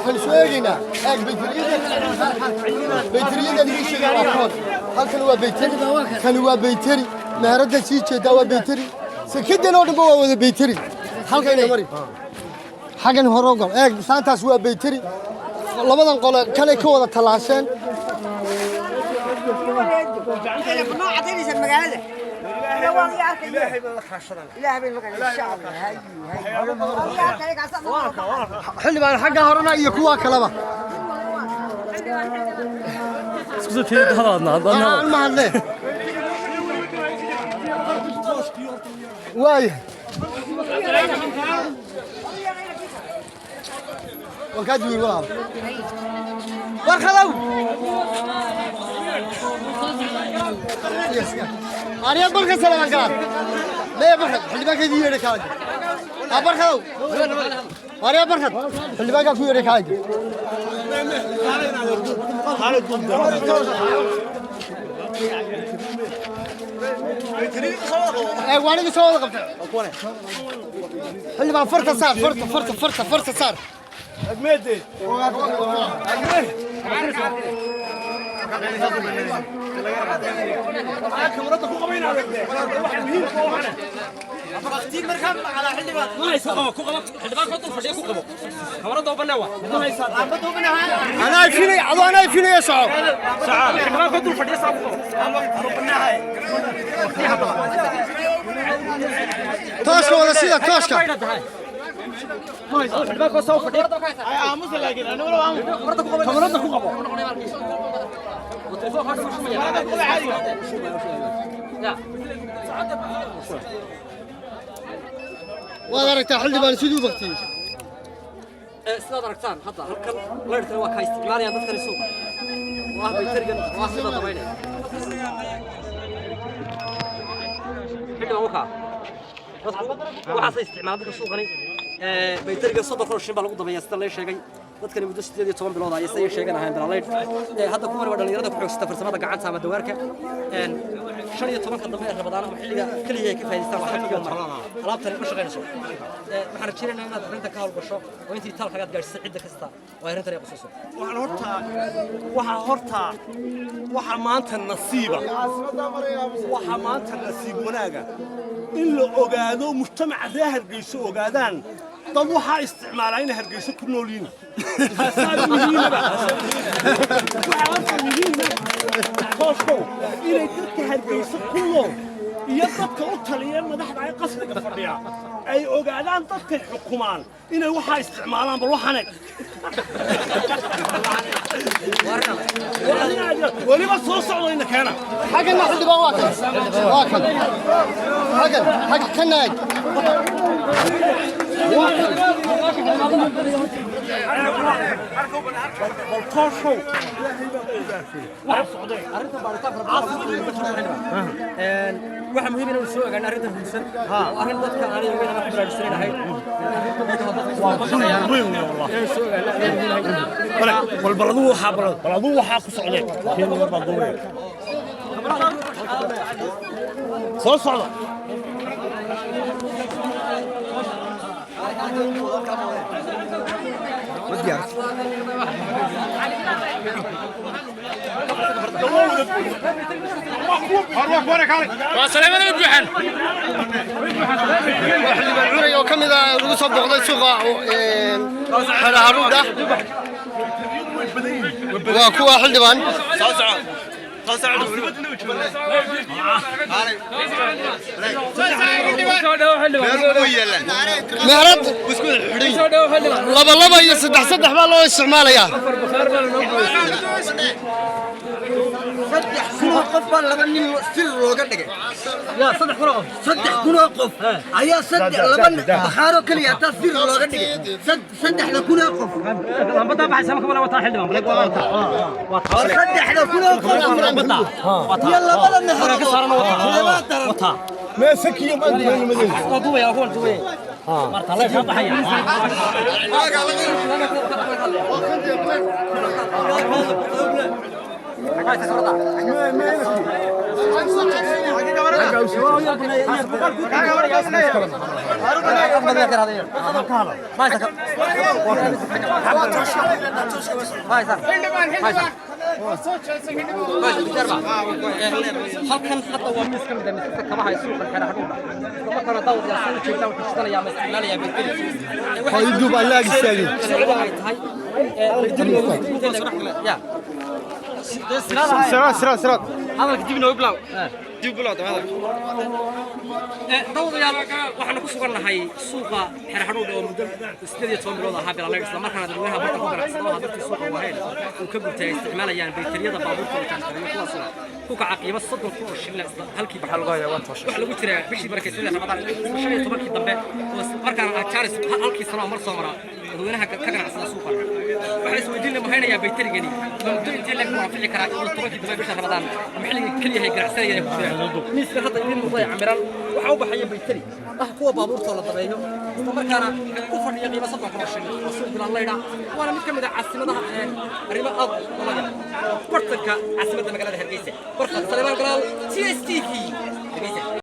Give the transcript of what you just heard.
حنسوينا بيتريدا اللي شيء واحد هل هو بيتري كان هو بيتري مهرده شيء دوا بيتري سكيد لو دبوا ولا بيتري هل كان مري حاجه هروقل سانتاس هو بيتري لبدان قول كلي كودا تلاشين ما عطيني المقالة إلهي بالمقالة الشعب هاي حلي بان حاجه هرنا iyo kuwa kalaba isku soo hadalna hadalna ما hadle واي وكاد يقول والله ورخلو أنا بركة سلام كان لا بركة اللي باقي دي يريك هاي بركة أنا بركة اللي باقي في يريك هاي وانا بسوي قبته اللي ما فرصة صار فرصة صار أجمدي أختي مركب على حلبة ما يسقى كوكب حلبة كنتم فشيء كوكب خبرت دوبنا ما يسقى أنا فيني يا صعب حلبة كنتم فشيء صعب دوبنا هاي توشكا ولا سيدا توشكا ما يسقى حلبة كنتم فشيء أمس لكن أنا ولا أمس خبرت كوكب وأنا ركت حلي بان سيدو بختي سيداد ركتان حتى هلكن ليرتنا waa ka isticmaalayaan dadkan suuq waa bay targan waa sida dabaynay xilliga waka waxa isticmaal dadka suuqani bay targan sodon qorshin baa lagu dabayaa sida la sheegay dadkan muddo 18 bilood ay say sheeganaayeen dalaleed hadda kuma war dhalinyarada ku xoogsta farsamada gacanta ama dawaarka 15 dambe ee Ramadaan ama xilliga kaliya ay ka faa'iideystaan waxa ka mar alaabtan ku shaqeynayso waxaan rajaynaynaa inaad arinta ka hawlgasho oo intii talka gaarsiisay cid kasta oo arintan ay qusuuso waxa maanta nasiiba wanaaga in la ogaado mujtamaca reer Hargeysa ogaadaan dad waxa isticmaalayna Hargeysa ku noolyiin inay dadka Hargeysa ku nool iyo dadka u taliya madaxda ay qasriga fadhiya ay ogaadaan dadka xukumaan inay waxa isticmaalaan bal waxaan waliba soo socdayna keena حاجة نحن دبا واكل حاجة كناج waxa muhiim ah in soo ogaano arinta hubsan oo arin dadka aan iyo weyn aan baraarujinahay والبلدو وحا كسocday keen warba duubay soo socda وسلام عليكم بحن واحد بالعري وكمذا lagu soo boqday suuqa xararuda waa kuwa xildhibaan soo socda مهرد لبا iyo saddex baa loo isticmaalayaa قف لبن سر لوغا دغه يا صدح قرقف قف ايا صدح لبن بخارو كليا تا سر لوغا دغه صدح لكون قف لما تابع سمك ولا وطا حلبان بلاك صدح لكون قف يلا بلا نحرق وطا ما سكيه ما ادري دوي يا اخوان دوي مرت الله يشرح حياه halkan hadda waa miis ka mid ah miiska kabaha ee suuqa xeer hadhuudha kuma kana dawr yaa soo jeeda oo kishtanaya ama isticmaalaya bayteri waxay duub Allah gisaagay waxay tahay ya سرات hadalka dib inoo bilaw dib bilaw dawdayaal waxaan ku sugannahay suuqa xeer hadhuudha oo muddo 18 bilood ah bilaa isla markaana dadweynaha barta ku ganacsada hadalka suuqa waheed uu ka gurtay isticmaalayaan bayteriyada baabuurta ee kaashanayo kuwaas ku kaca qiimo 30 shilin halkii waxa lagu hayaa wax lagu jiraa bishii barakeysan Ramadaan 15 dambe oo markaana Charles halkii sano mar soo maraa dadweynaha ka ganacsada suuqa waxa isweydiin ma haynaya bayterigani muddo intii la ku karaa 10 dambe bishii Ramadaan maxalliga kaliya ay ganacsanayaan miiska hadda idin muday camiran waxa u baxaya bayteri kuwa baabuurta la dabeeyo isla markaana ku fadhiya qiimo 30 shilin suuq bilaa leeyda waana mid kamid ah caasimadaha arrimo aad u laga bartanka caasimada magaalada Hargeysa barqad Salmaan Galaal TSTV